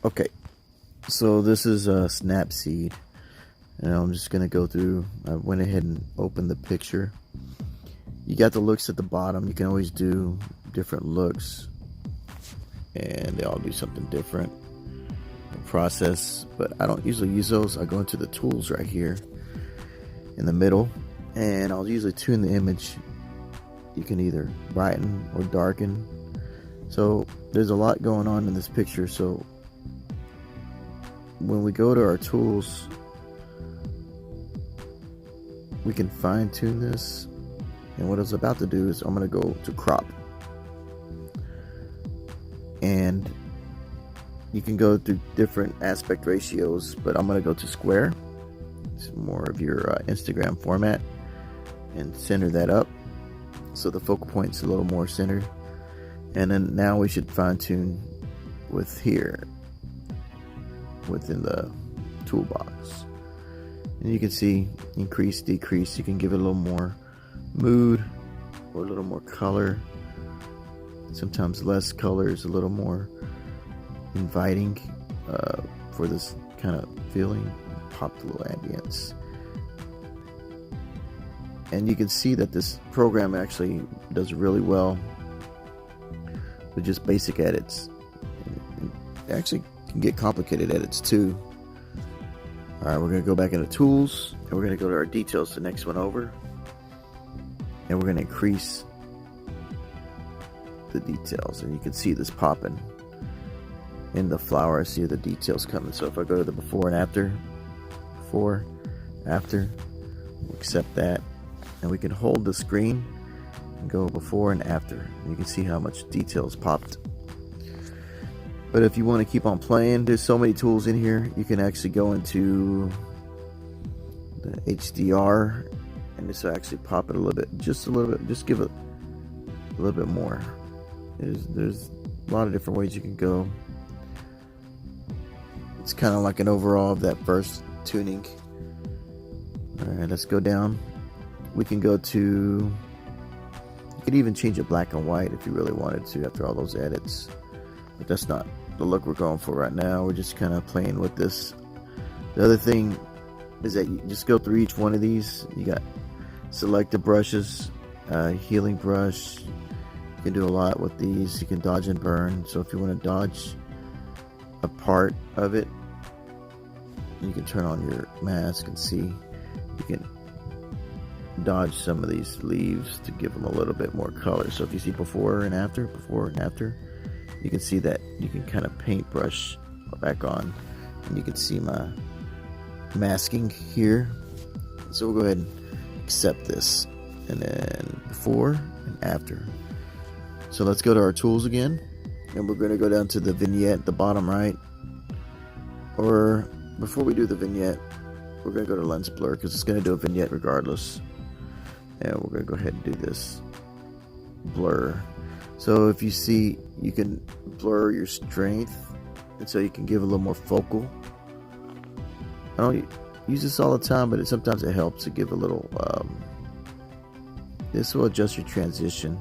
Okay, so this is a Snapseed, and I'm just gonna go through. I went ahead and opened the picture. You got the looks at the bottom. You can always do different looks, and they all do something different. Process, but I don't usually use those. I go into the tools right here in the middle, and I'll usually tune the image. You can either brighten or darken. So there's a lot going on in this picture. So when we go to our tools, we can fine tune this. And what I was about to do is I'm going to go to crop, and you can go through different aspect ratios, but I'm going to go to square. It's more of your Instagram format, and center that up so the focal point's a little more centered. And then now we should fine tune with here within the toolbox, and you can see increase, decrease. You can give it a little more mood or a little more color. Sometimes less color is a little more inviting for this kind of feeling. Pop the little ambience, and you can see that this program actually does really well with just basic edits. It actually can get complicated edits too. Alright, we're going to go back into tools, and we're going to go to our details, the next one over, and we're going to increase the details, and you can see this popping in the flower. I see the details coming. So if I go to the before and after, we'll accept that, and we can hold the screen and go before and after, and you can see how much details popped. But if you want to keep on playing, there's so many tools in here. You can actually go into the HDR, and this will actually pop it a little bit, just a little bit, just give it a little bit more. There's a lot of different ways you can go. It's kind of like an overall of that first tuning. Alright, let's go down. We can go to, you could even change it black and white if you really wanted to after all those edits, but that's not the look we're going for right now. We're just kind of playing with this. The other thing is that you just go through each one of these. You got selected brushes, healing brush. You can do a lot with these. You can dodge and burn. So if you want to dodge a part of it, you can turn on your mask and see you can dodge some of these leaves to give them a little bit more color. So if you see before and after, you can see that you can kind of paintbrush back on, and you can see my masking here. So we'll go ahead and accept this, and then before and after. So let's go to our tools again, and we're going to go down to the vignette at the bottom right. Or before we do the vignette, we're going to go to lens blur, because it's going to do a vignette regardless. And we're going to go ahead and do this blur. So if you see, you can blur your strength, and so you can give a little more focal. I don't use this all the time, but sometimes it helps to give a little. This will adjust your transition.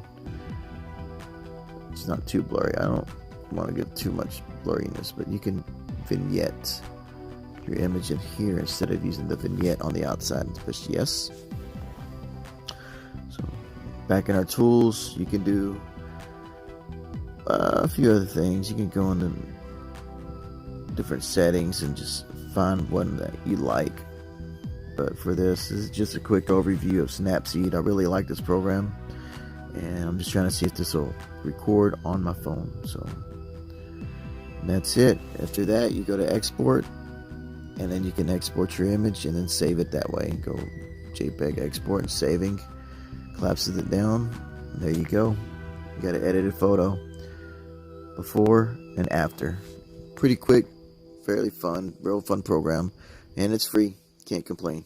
It's not too blurry. I don't want to give too much blurriness, but you can vignette your image in here instead of using the vignette on the outside, and push yes. So back in our tools, you can do a few other things. You can go into different settings and just find one that you like. But for this is just a quick overview of Snapseed. I really like this program, and I'm just trying to see if this will record on my phone. So that's it. After that, you go to export, and then you can export your image and then save it that way. Go JPEG export and saving, collapses it down. There you go. You got an edited photo before and after. Pretty quick, fairly fun, real fun program, and it's free. Can't complain.